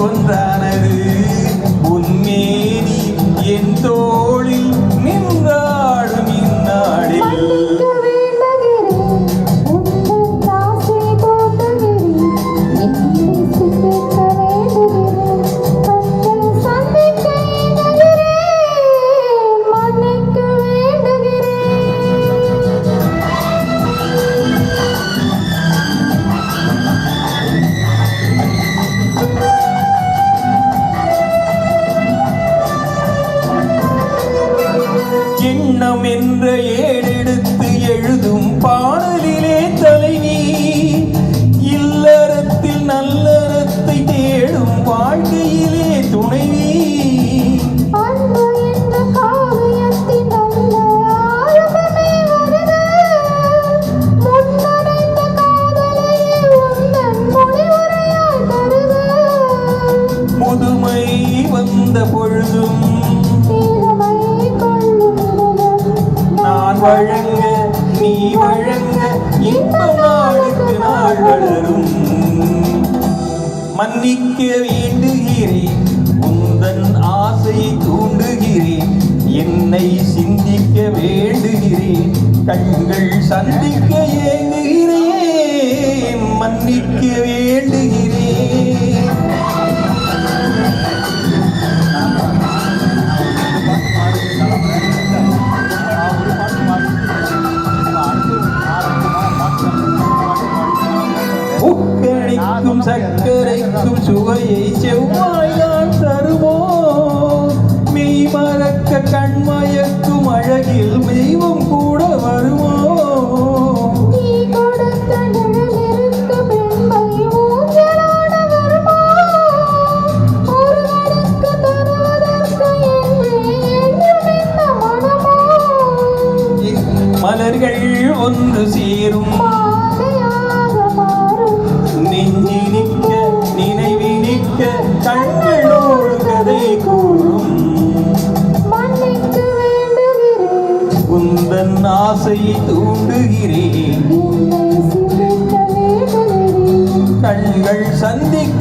ஒன்றானது உன்மேனி என் தோளில் நின்றாடும் இந்நாளில் எண்ணம் என்ற ஏடெடுத்து எழுதும் பாடலிலே தலைவி இல்லறத்தில் நல்லறத்தை தேடும் வாழ்க்கையிலே துணைவி முதுமை வந்த பொழுதும் நான் வழங்க நீ வழங்க இன்பம் நாளுக்கு நாள் வளரும் மன்னிக்க வேண்டுகிறேன் உந்தன் ஆசையை தூண்டுகிறேன் என்னை சிந்திக்க வேண்டுகிறேன் கண்கள் சந்திக்க ஏங்குகிறேன் மன்னிக்க வேண்டுகிறேன் உக்கணிக்கும் சர்க்கரைக்கும் சுவையை செவ்வாய்தான் தருமோ மெய் மறக்க கண்மயக்கும் அழகில் தெய்வம் கூட வருமோ மலர்கள் ஒன்று சேரும் நெஞ்சினிக்க நினைவினிக்க கண்களோடு கதை கூறும் உந்தன் ஆசையை தூண்டுகிறேன் கண்கள் சந்திக்க